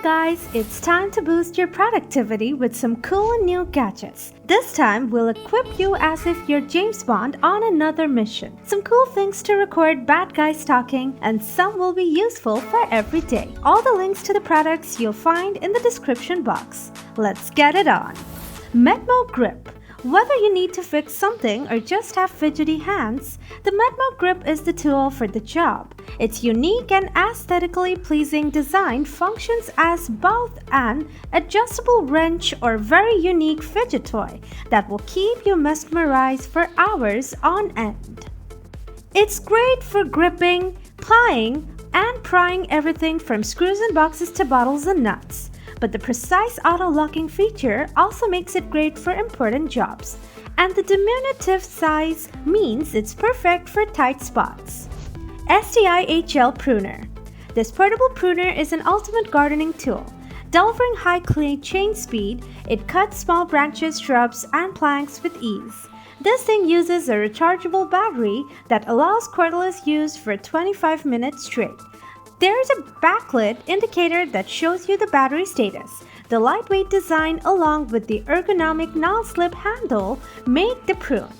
guys, it's time to boost your productivity with some cool and new gadgets. This time, we'll equip you as if you're James Bond on another mission. Some cool things to record bad guys talking, and some will be useful for every day. All the links to the products you'll find in the description box. Let's get it on! Metmo Grip. Whether you need to fix something or just have fidgety hands, the Metmo Grip is the tool for the job. Its unique and aesthetically pleasing design functions as both an adjustable wrench or very unique fidget toy that will keep you mesmerized for hours on end. It's great for gripping, plying, and prying everything from screws and boxes to bottles and nuts. But the precise auto-locking feature also makes it great for important jobs, and the diminutive size means it's perfect for tight spots. STIHL Pruner. This portable pruner is an ultimate gardening tool. Delivering high chain speed, it cuts small branches, shrubs, and planks with ease. This thing uses a rechargeable battery that allows cordless use for 25 minutes straight. There is a backlit indicator that shows you the battery status. The lightweight design along with the ergonomic non-slip handle make the prune.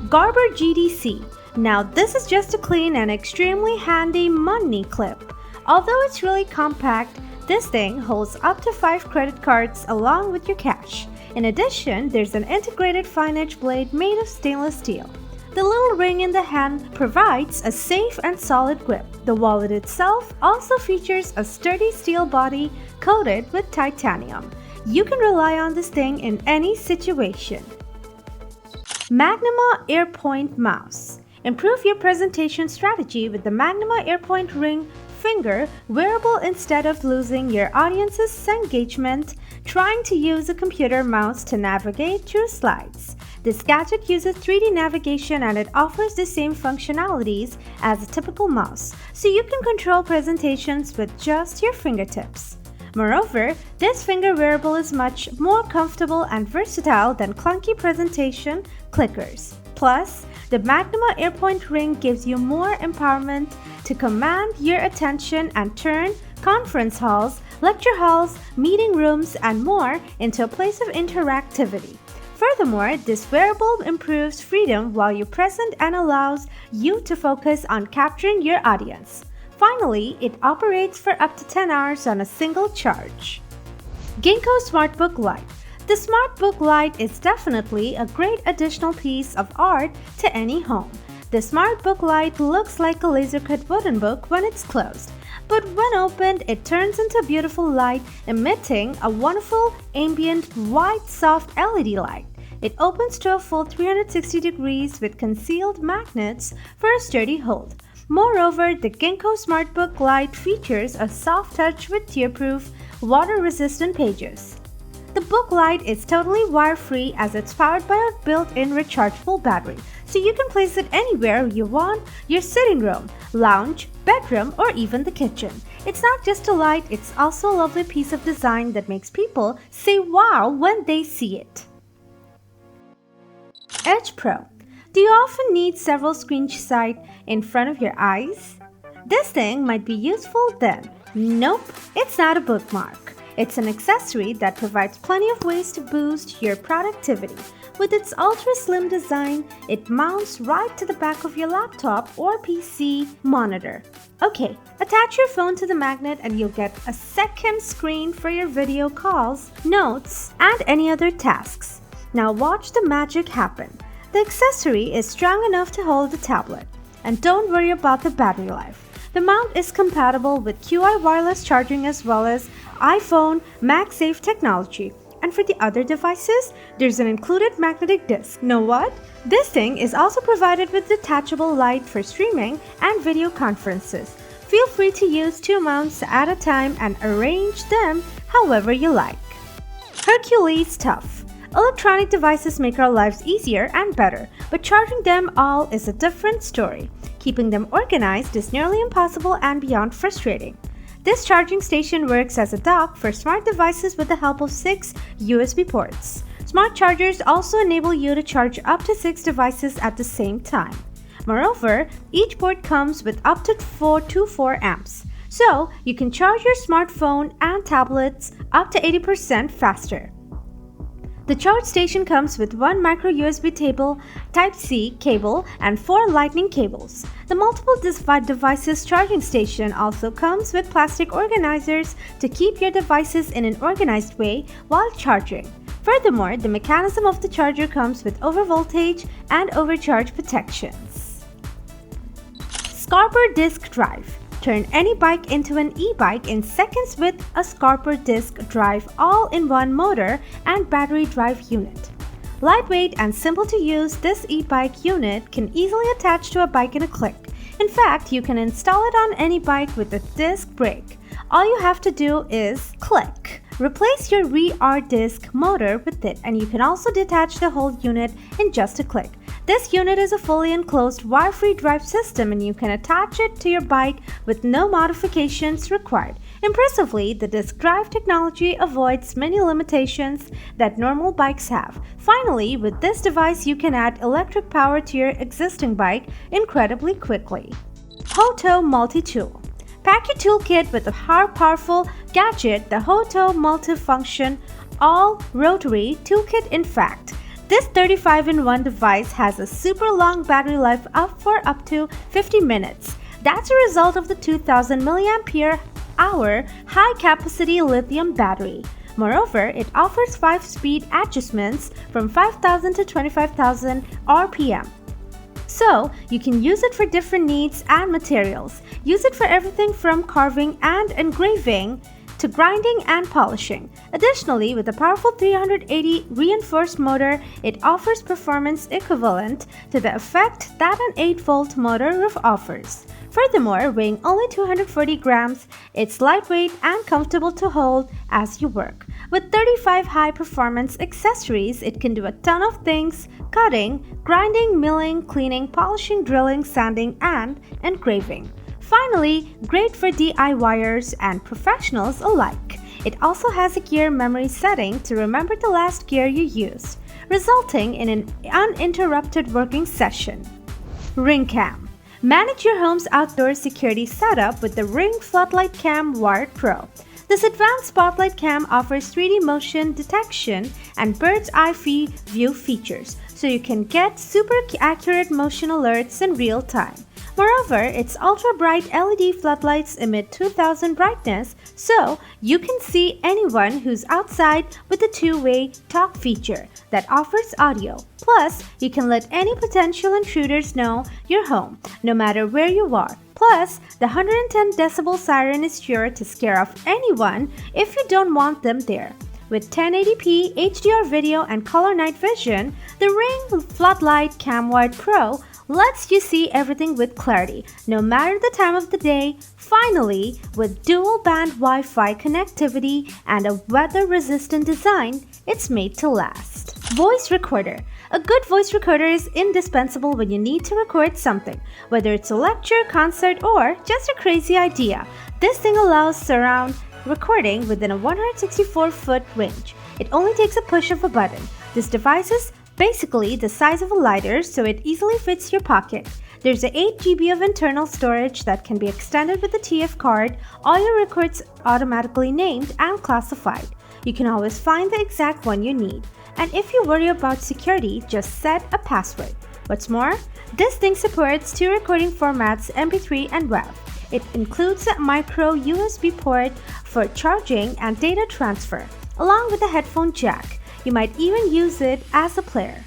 Garber GDC. Now this is just a clean and extremely handy money clip. Although it's really compact, this thing holds up to 5 credit cards along with your cash. In addition, there's an integrated fine-edge blade made of stainless steel. The little ring in the hand provides a safe and solid grip. The wallet itself also features a sturdy steel body coated with titanium. You can rely on this thing in any situation. Magnima Airpoint Mouse. Improve your presentation strategy with the Magnima Airpoint Ring Finger wearable instead of losing your audience's engagement trying to use a computer mouse to navigate through slides. This gadget uses 3D navigation and it offers the same functionalities as a typical mouse, so you can control presentations with just your fingertips. Moreover, this finger wearable is much more comfortable and versatile than clunky presentation clickers. Plus, the Magnima Airpoint Ring gives you more empowerment to command your attention and turn conference halls, lecture halls, meeting rooms, and more into a place of interactivity. Furthermore, this wearable improves freedom while you're present and allows you to focus on capturing your audience. Finally, it operates for up to 10 hours on a single charge. Ginko SmartBook Lite. The SmartBook Lite is definitely a great additional piece of art to any home. The SmartBook Lite looks like a laser-cut wooden book when it's closed, but when opened, it turns into a beautiful light emitting a wonderful ambient white soft LED light. It opens to a full 360 degrees with concealed magnets for a sturdy hold. Moreover, the Ginko SmartBook Lite features a soft touch with tear-proof, water-resistant pages. The Book Lite is totally wire-free as it's powered by a built-in rechargeable battery, so you can place it anywhere you want, your sitting room, lounge, bedroom, or even the kitchen. It's not just a light, it's also a lovely piece of design that makes people say wow when they see it. Edge Pro. Do you often need several screen sight in front of your eyes? This thing might be useful then. Nope, it's not a bookmark. It's an accessory that provides plenty of ways to boost your productivity. With its ultra-slim design, it mounts right to the back of your laptop or PC monitor. Okay, attach your phone to the magnet and you'll get a second screen for your video calls, notes, and any other tasks. Now watch the magic happen. The accessory is strong enough to hold the tablet. And don't worry about the battery life. The mount is compatible with QI wireless charging as well as iPhone MagSafe technology. And for the other devices, there's an included magnetic disc. Know what? This thing is also provided with detachable light for streaming and video conferences. Feel free to use 2 mounts at a time and arrange them however you like. Hercules Tuff. Electronic devices make our lives easier and better, but charging them all is a different story. Keeping them organized is nearly impossible and beyond frustrating. This charging station works as a dock for smart devices with the help of 6 USB ports. Smart chargers also enable you to charge up to 6 devices at the same time. Moreover, each port comes with up to 4 amps. so you can charge your smartphone and tablets up to 80% faster. The charge station comes with one micro USB Type-C cable and 4 lightning cables. The multiple devices charging station also comes with plastic organizers to keep your devices in an organized way while charging. Furthermore, the mechanism of the charger comes with overvoltage and overcharge protections. Skarper Disk Drive. Turn any bike into an e-bike in seconds with a Skarper disk drive all-in-one motor and battery drive unit. Lightweight and simple to use, this e-bike unit can easily attach to a bike in a click. In fact, you can install it on any bike with a disc brake. All you have to do is click. Replace your rear disc motor with it, and you can also detach the whole unit in just a click. This unit is a fully enclosed wire-free drive system, and you can attach it to your bike with no modifications required. Impressively, the disc drive technology avoids many limitations that normal bikes have. Finally, with this device, you can add electric power to your existing bike incredibly quickly. Hoto Multitool. Pack your toolkit with a powerful gadget, the Hoto Multifunction All-Rotary Toolkit. In fact, this 35-in-1 device has a super long battery life for up to 50 minutes. That's a result of the 2000 mAh high-capacity lithium battery. Moreover, it offers 5-speed adjustments from 5,000 to 25,000 RPM. So, you can use it for different needs and materials. Use it for everything from carving and engraving to grinding and polishing. Additionally, with a powerful 380 reinforced motor, it offers performance equivalent to the effect that an 8-volt motor offers. Furthermore, weighing only 240 grams, it's lightweight and comfortable to hold as you work. With 35 high-performance accessories, it can do a ton of things: cutting, grinding, milling, cleaning, polishing, drilling, sanding, and engraving. Finally, great for DIYers and professionals alike. It also has a gear memory setting to remember the last gear you used, resulting in an uninterrupted working session. Ring Cam. Manage your home's outdoor security setup with the Ring Floodlight Cam Wired Pro. This advanced spotlight cam offers 3D motion detection and bird's eye view features, so you can get super accurate motion alerts in real time. Moreover, its ultra-bright LED floodlights emit 2000 brightness, so you can see anyone who's outside with a two-way talk feature that offers audio. Plus, you can let any potential intruders know you're home, no matter where you are. Plus, the 110 decibel siren is sure to scare off anyone if you don't want them there. With 1080p HDR video and color night vision, the Ring Floodlight Cam Wired Pro lets you see everything with clarity, no matter the time of the day. Finally, with dual-band Wi-Fi connectivity and a weather-resistant design, it's made to last. Voice Recorder. A good voice recorder is indispensable when you need to record something, whether it's a lecture, concert, or just a crazy idea. This thing allows surround recording within a 164-foot range. It only takes a push of a button. This device is basically the size of a lighter, so it easily fits your pocket. There's a 8 GB of internal storage that can be extended with a TF card. All your records automatically named and classified. You can always find the exact one you need. And if you worry about security, just set a password. What's more, this thing supports 2 recording formats, MP3 and WAV. It includes a micro USB port for charging and data transfer, along with a headphone jack. You might even use it as a player.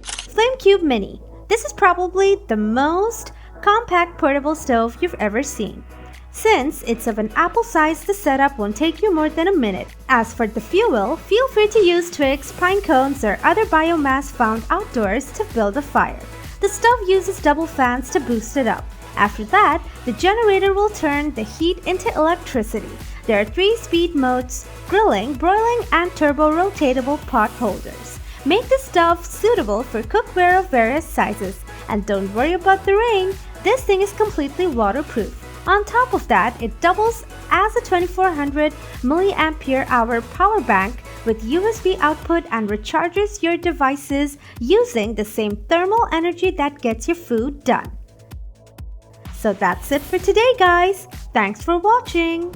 Flamecube Mini. This is probably the most compact portable stove you've ever seen. Since it's of an apple size, the setup won't take you more than a minute. As for the fuel, feel free to use twigs, pine cones, or other biomass found outdoors to build a fire. The stove uses double fans to boost it up. After that, the generator will turn the heat into electricity. There are 3 speed modes: grilling, broiling, and turbo rotatable pot holders. Make the stove suitable for cookware of various sizes. And don't worry about the rain, this thing is completely waterproof. On top of that, it doubles as a 2400 mAh power bank with USB output and recharges your devices using the same thermal energy that gets your food done. So that's it for today, guys. Thanks for watching.